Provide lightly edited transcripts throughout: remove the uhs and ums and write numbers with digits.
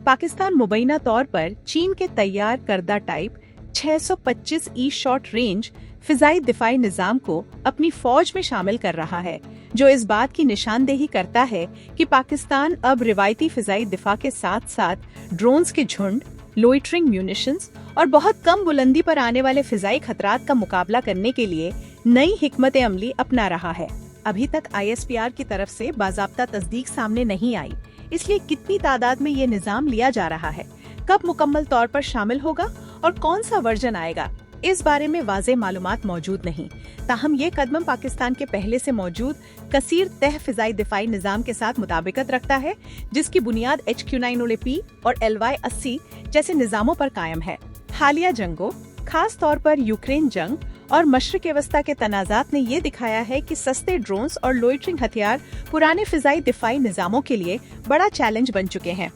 पाकिस्तान मुबैना तौर पर चीन के तैयार करदा टाइप 625 ई शॉर्ट रेंज फिजाई दिफाई निजाम को अपनी फौज में शामिल कर रहा है, जो इस बात की निशानदेही करता है कि पाकिस्तान अब रिवायती फिजाई दिफा के साथ साथ ड्रोन्स के झुंड, लोइटरिंग म्यूनिशंस और बहुत कम बुलंदी पर आने वाले फिजाई खतरात का मुकाबला करने के लिए नई हिकमत अमली अपना रहा है। अभी तक ISPR की तरफ से बाज़ाब्ता तस्दीक सामने नहीं आई, इसलिए कितनी तादाद में ये निजाम लिया जा रहा है, कब मुकम्मल तौर पर शामिल होगा और कौन सा वर्जन आएगा, इस बारे में वाज़ेह मालूमात मौजूद नहीं। ताहम ये कदम पाकिस्तान के पहले से मौजूद कसीर तह फिजाई दिफाई निजाम के साथ मुताबिकत रखता है, जिसकी बुनियाद HQ-9OP और LY-80 जैसे निजामों पर कायम है। हालिया जंगों, खास तौर पर यूक्रेन जंग और मशरिक वस्ता के तनाज़ात ने ये दिखाया है कि सस्ते ड्रोन्स और लोइटरिंग हथियार पुराने फिजाई दिफाई निजामों के लिए बड़ा चैलेंज बन चुके हैं।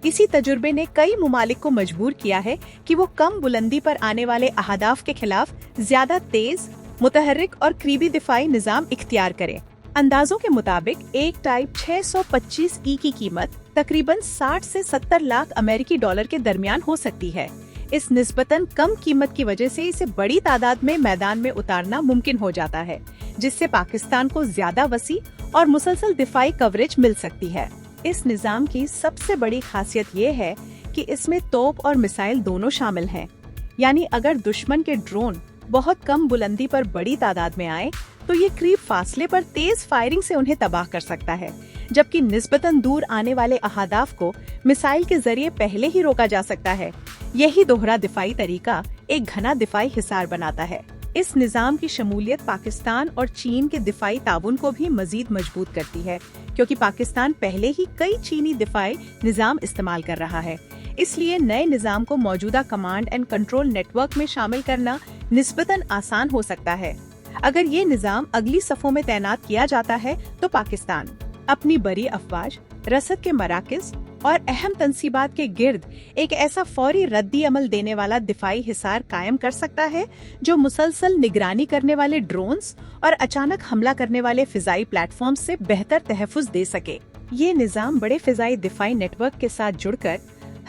इसी तजुर्बे ने कई मुमालिक को मजबूर किया है कि वो कम बुलंदी पर आने वाले अहदाफ के खिलाफ ज्यादा तेज, मुतहर्रिक और करीबी दिफाई निजाम इख्तियार करें। अंदाजों के मुताबिक एक टाइप 625 ई की कीमत तकरीबन 60 से 70 लाख अमेरिकी डॉलर के दरमियान हो सकती है। इस निस्बतन कम कीमत की वजह से इसे बड़ी तादाद में मैदान में उतारना मुमकिन हो जाता है, जिससे पाकिस्तान को ज्यादा वसी और मुसलसल दिफाई कवरेज मिल सकती है। इस निजाम की सबसे बड़ी खासियत ये है कि इसमें तोप और मिसाइल दोनों शामिल हैं। यानी अगर दुश्मन के ड्रोन बहुत कम बुलंदी पर बड़ी तादाद में आए तो ये करीब फासले पर तेज फायरिंग से उन्हें तबाह कर सकता है, जबकि निस्बतन दूर आने वाले अहदाफ को मिसाइल के जरिए पहले ही रोका जा सकता है। यही दोहरा दिफाई तरीका एक घना दिफाई हिसार बनाता है। इस निजाम की शमूलियत पाकिस्तान और चीन के दिफाई ताउन को भी मजीद मजबूत करती है, क्योंकि पाकिस्तान पहले ही कई चीनी दिफाई निजाम इस्तेमाल कर रहा है। इसलिए नए निजाम को मौजूदा कमांड एंड कंट्रोल नेटवर्क में शामिल करना निस्बतन आसान हो सकता है। अगर ये निजाम अगली सफों में तैनात किया जाता है तो पाकिस्तान अपनी बड़ी अफवाज, रसद के मराकज और अहम तंसीबात के गिर्द एक ऐसा फौरी रद्दी अमल देने वाला दिफाई हिसार कायम कर सकता है, जो मुसलसल निगरानी करने वाले ड्रोन्स और अचानक हमला करने वाले फिजाई प्लेटफॉर्म से बेहतर तहफ़्फ़ुज़ दे सके। ये निजाम बड़े फिजाई दिफाई नेटवर्क के साथ जुड़कर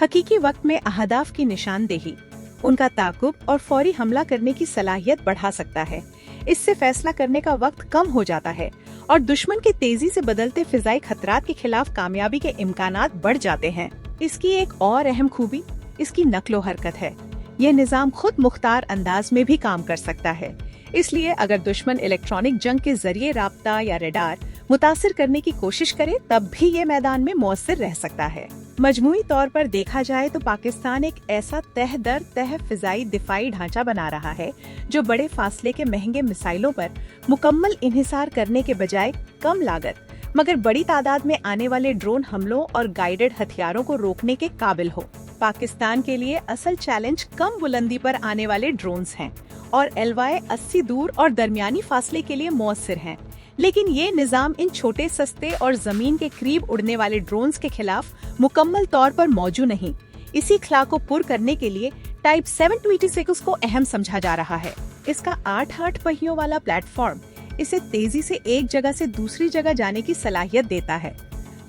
हकीकी वक्त में अहदाफ की निशानदेही, उनका ताक़ुब और फौरी हमला करने की सलाहियत बढ़ा सकता है। इससे फैसला करने का वक्त कम हो जाता है और दुश्मन के तेजी से बदलते फिजाई खतरात के खिलाफ कामयाबी के इम्कानात बढ़ जाते हैं। इसकी एक और अहम खूबी इसकी नक्लो हरकत है। यह निजाम खुद मुख्तार अंदाज में भी काम कर सकता है। इसलिए अगर दुश्मन इलेक्ट्रॉनिक जंग के जरिए राब्ता या रेडार मुतासिर करने की कोशिश करे, तब भी ये मैदान में मौसर रह सकता है। मजमूई तौर पर देखा जाए तो पाकिस्तान एक ऐसा तह दर तह फिजाई दिफाई ढांचा बना रहा है, जो बड़े फासले के महंगे मिसाइलों पर मुकम्मल इन्हिसार करने के बजाय कम लागत मगर बड़ी तादाद में आने वाले ड्रोन हमलों और गाइडेड हथियारों को रोकने के काबिल हो। पाकिस्तान के लिए असल चैलेंज कम बुलंदी पर आने वाले ड्रोन्स हैं और LY-80 दूर और दरमियानी फासले के लिए मौसर हैं। लेकिन ये निजाम इन छोटे, सस्ते और जमीन के करीब उड़ने वाले ड्रोन्स के खिलाफ मुकम्मल तौर पर मौजूद नहीं। इसी खला को पुर करने के लिए टाइप 726 को अहम समझा जा रहा है। इसका 8 पहियों वाला प्लेटफॉर्म इसे तेजी से एक जगह से दूसरी जगह जाने की सलाहियत देता है।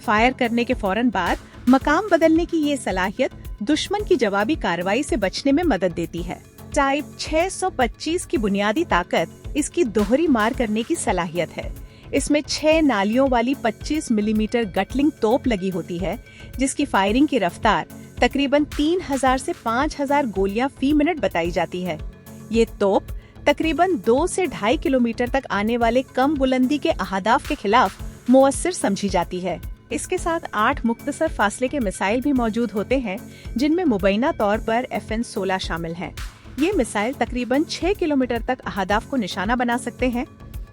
फायर करने के फौरन बाद मकाम बदलने की ये सलाहियत दुश्मन की जवाबी कार्रवाई से बचने में मदद देती है। टाइप 625 की बुनियादी ताकत इसकी दोहरी मार करने की सलाहियत है। इसमें 6 नालियों वाली 25 मिलीमीटर गटलिंग तोप लगी होती है, जिसकी फायरिंग की रफ्तार तकरीबन 3000 से 5000 गोलियां फी मिनट बताई जाती है। ये तोप तकरीबन 2 से 2.5 किलोमीटर तक आने वाले कम बुलंदी के अहदाफ के खिलाफ मुअस्सिर समझी जाती है। इसके साथ 8 मुख्तसर फासले के मिसाइल भी मौजूद होते हैं, जिनमें मुबैना तौर पर FN-16 शामिल हैं। ये मिसाइल तकरीबन 6 किलोमीटर तक अहदाफ को निशाना बना सकते हैं।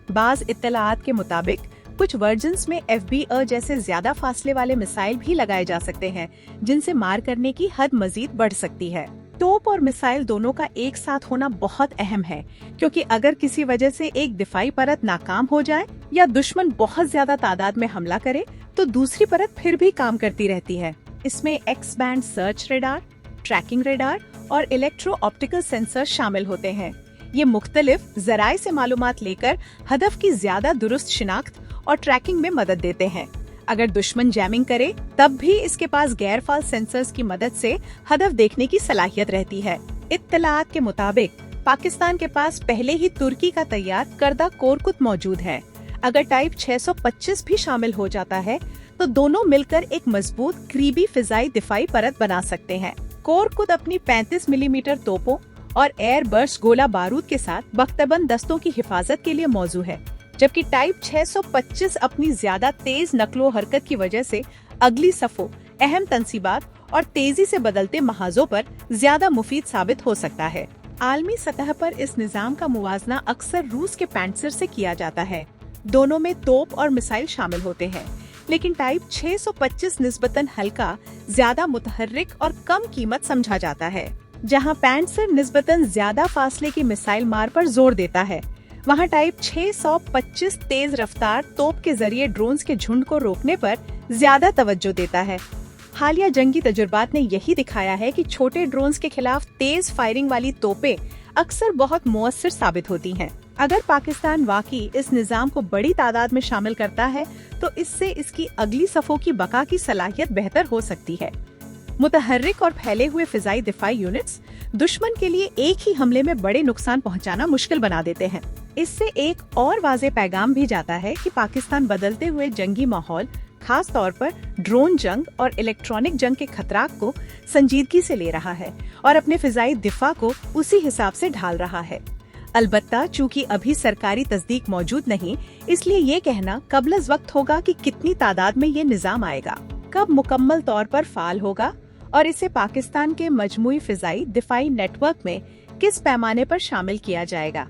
बाज इत्तलाआत के मुताबिक कुछ वर्जन्स में FBA जैसे ज्यादा फासले वाले मिसाइल भी लगाए जा सकते हैं, जिनसे मार करने की हद मजीद बढ़ सकती है। तोप और मिसाइल दोनों का एक साथ होना बहुत अहम है, क्योंकि अगर किसी वजह से एक दिफाई परत नाकाम हो जाए या दुश्मन बहुत ज्यादा तादाद में हमला करे, तो दूसरी परत फिर भी काम करती रहती है। इसमें X band search radar, tracking radar और इलेक्ट्रो ऑप्टिकल सेंसर शामिल होते हैं। ये मुख्तलिफ जराए से मालूमात लेकर हदफ की ज्यादा दुरुस्त शिनाख्त और ट्रैकिंग में मदद देते हैं। अगर दुश्मन जैमिंग करे तब भी इसके पास गैर फाल सेंसर्स की मदद से हदफ देखने की सलाहियत रहती है। इत्तलात के मुताबिक पाकिस्तान के पास पहले ही तुर्की का तैयार करदा कोरकुत मौजूद है। अगर टाइप 625 भी शामिल हो जाता है तो दोनों मिलकर एक मजबूत करीबी फिजाई दिफाई परत बना सकते हैं। कोरकुत अपनी 35 मिलीमीटर तोपों और एयर बर्स्ट गोला बारूद के साथ बख्तबंद दस्तों की हिफाजत के लिए मौजू है, जबकि टाइप 625 अपनी ज्यादा तेज नकलो हरकत की वजह से अगली सफों, अहम तनसीबात और तेजी से बदलते महाजों पर ज्यादा मुफीद साबित हो सकता है। आलमी सतह पर इस निजाम का मुवाजना अक्सर रूस के पैंट्सर से किया जाता है। दोनों में तोप और मिसाइल शामिल होते हैं, लेकिन टाइप 625 निस्बतन हल्का, ज्यादा मुतहर्रिक और कम कीमत समझा जाता है। जहां पैंट्सर निस्बतन ज्यादा फासले की मिसाइल मार पर जोर देता है, वहां टाइप 625 तेज रफ्तार तोप के जरिए ड्रोन्स के झुंड को रोकने पर ज्यादा तवज्जो देता है। हालिया जंगी तजुर्बात ने यही दिखाया है कि छोटे ड्रोन्स के खिलाफ तेज फायरिंग वाली तोपें अक्सर बहुत मुअस्सर साबित होती हैं। अगर पाकिस्तान वाकई इस निजाम को बड़ी तादाद में शामिल करता है तो इससे इसकी अगली सफों की बका की सलाहियत बेहतर हो सकती है। मुतहर्रिक और फैले हुए फिजाई दिफाई यूनिट्स दुश्मन के लिए एक ही हमले में बड़े नुकसान पहुंचाना मुश्किल बना देते हैं। इससे एक और वाज़ेह पैगाम भी जाता है कि पाकिस्तान बदलते हुए जंगी माहौल, खास तौर पर ड्रोन जंग और इलेक्ट्रॉनिक जंग के खतरात को संजीदगी से ले रहा है और अपने फिजाई दिफा को उसी हिसाब से ढाल रहा है। अलबत्ता चूंकि अभी सरकारी तस्दीक मौजूद नहीं, इसलिए ये कहना कबल वक्त होगा कि कितनी तादाद में ये निजाम आएगा, कब मुकम्मल तौर पर फाल होगा और इसे पाकिस्तान के मजमूई फिजाई दिफाई नेटवर्क में किस पैमाने पर शामिल किया जाएगा।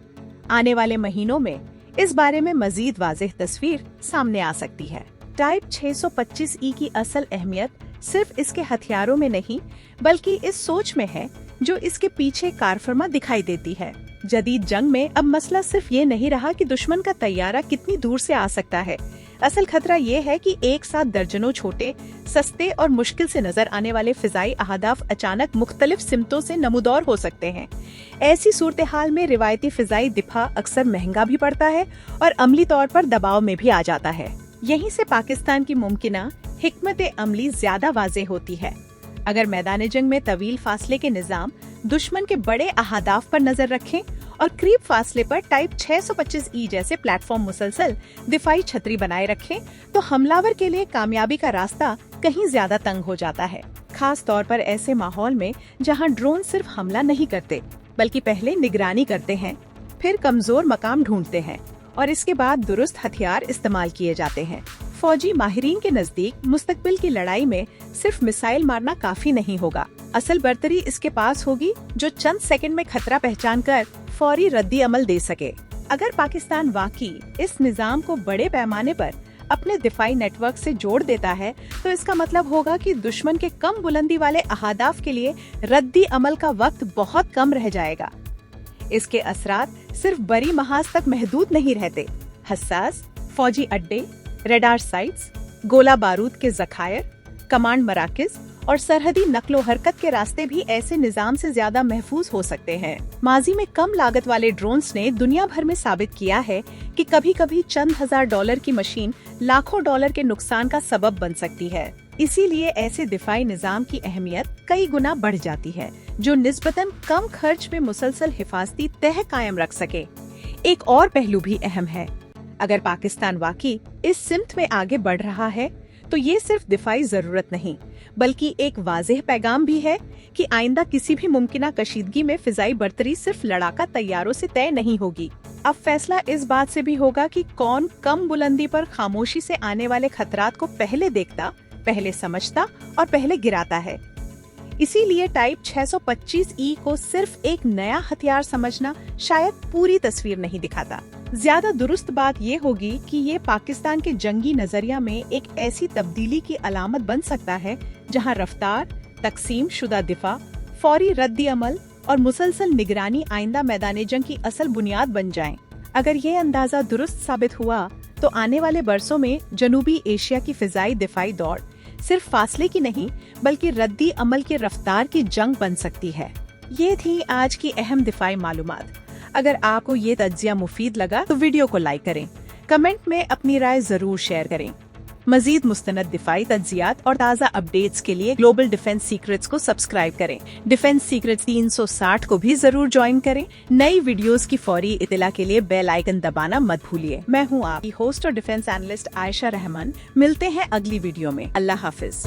आने वाले महीनों में इस बारे में मजीद वाज़ेह तस्वीर सामने आ सकती है। टाइप 625E की असल अहमियत सिर्फ इसके हथियारों में नहीं, बल्कि इस सोच में है जो इसके पीछे कारफरमा दिखाई देती है। जदीद जंग में अब मसला सिर्फ ये नहीं रहा कि दुश्मन का तैयारा कितनी दूर से आ सकता है। असल खतरा ये है कि एक साथ दर्जनों छोटे, सस्ते और मुश्किल से नजर आने वाले फिजाई अहदाफ अचानक मुख्तलिफ सिमतों से नमूदौर हो सकते हैं। ऐसी सूरत हाल में रिवायती फिजाई दिफा अक्सर महंगा भी पड़ता है और अमली तौर पर दबाव में भी आ जाता है। यहीं से पाकिस्तान की मुमकिना हिकमत अमली ज्यादा वाज़ेह होती है। अगर मैदान जंग में तवील फासले के निजाम दुश्मन के बड़े अहदाफ पर नजर रखें और करीब फासले पर टाइप 625E जैसे प्लेटफॉर्म मुसलसल दिफाई छतरी बनाए रखें, तो हमलावर के लिए कामयाबी का रास्ता कहीं ज्यादा तंग हो जाता है। खास तौर पर ऐसे माहौल में जहां ड्रोन सिर्फ हमला नहीं करते, बल्कि पहले निगरानी करते हैं, फिर कमजोर मकाम ढूंढते हैं और इसके बाद दुरुस्त हथियार इस्तेमाल किए जाते हैं। फौजी माहिरीन के नजदीक मुस्तकबिल की लड़ाई में सिर्फ मिसाइल मारना काफी नहीं होगा। असल बर्तरी इसके पास होगी जो चंद सेकंड में खतरा पहचान कर फौरी रद्दी अमल दे सके। अगर पाकिस्तान वाकई इस निजाम को बड़े पैमाने पर अपने दिफाई नेटवर्क से जोड़ देता है, तो इसका मतलब होगा कि दुश्मन के कम बुलंदी वाले अहदाफ के लिए रद्दी अमल का वक्त बहुत कम रह जाएगा। इसके असरात सिर्फ बड़ी महाज तक महदूद नहीं रहते। हसास फौजी अड्डे, रेडार साइट्स, गोला बारूद के जखायर, कमांड मराकिज और सरहदी नकलो हरकत के रास्ते भी ऐसे निजाम से ज्यादा महफूज हो सकते हैं। माजी में कम लागत वाले ड्रोन्स ने दुनिया भर में साबित किया है कि कभी कभी चंद $1000 की मशीन लाखों डॉलर के नुकसान का सबब बन सकती है। इसीलिए ऐसे दिफाई निजाम की अहमियत कई गुना बढ़ जाती है, जो निस्बतन कम खर्च में मुसलसल हिफाजती तह कायम रख सके। एक और पहलू भी अहम है। अगर पाकिस्तान वाकई इस सिमत में आगे बढ़ रहा है, तो ये सिर्फ दिफाई जरूरत नहीं, बल्कि एक वाज़ेह पैगाम भी है कि आइंदा किसी भी मुमकिना कशीदगी में फिजाई बर्तरी सिर्फ लड़ाका तैयारों से तय नहीं होगी। अब फैसला इस बात से भी होगा कि कौन कम बुलंदी पर खामोशी से आने वाले खतरात को पहले देखता, पहले समझता और पहले गिराता है। इसीलिए टाइप 625E को सिर्फ एक नया हथियार समझना शायद पूरी तस्वीर नहीं दिखाता। ज्यादा दुरुस्त बात ये होगी कि ये पाकिस्तान के जंगी नजरिया में एक ऐसी तब्दीली की अलामत बन सकता है जहां रफ्तार, तकसीम शुदा दिफा, फौरी रद्दी अमल और मुसलसल निगरानी आइंदा मैदान जंग की असल बुनियाद बन जाएं। अगर ये अंदाजा दुरुस्त साबित हुआ, तो आने वाले बरसों में जनूबी एशिया की फिजाई दिफाई दौड़ सिर्फ फासले की नहीं, बल्कि रद्दी अमल के रफ्तार की जंग बन सकती है। ये थी आज की अहम दिफाई मालूमात। अगर आपको ये तज्जिया मुफीद लगा तो वीडियो को लाइक करें, कमेंट में अपनी राय जरूर शेयर करें। मजीद मुस्तनद दिफाई तज्जियात और ताज़ा अपडेट्स के लिए ग्लोबल डिफेंस सीक्रेट्स को सब्सक्राइब करें। डिफेंस सीक्रेट्स 360 को भी जरूर ज्वाइन करें। नई वीडियोस की फौरी इत्तला के लिए बेल आइकन दबाना मत भूलिए। मैं हूँ आपकी होस्ट और डिफेंस एनालिस्ट आयशा रहमान। मिलते हैं अगली वीडियो में। अल्लाह हाफिज।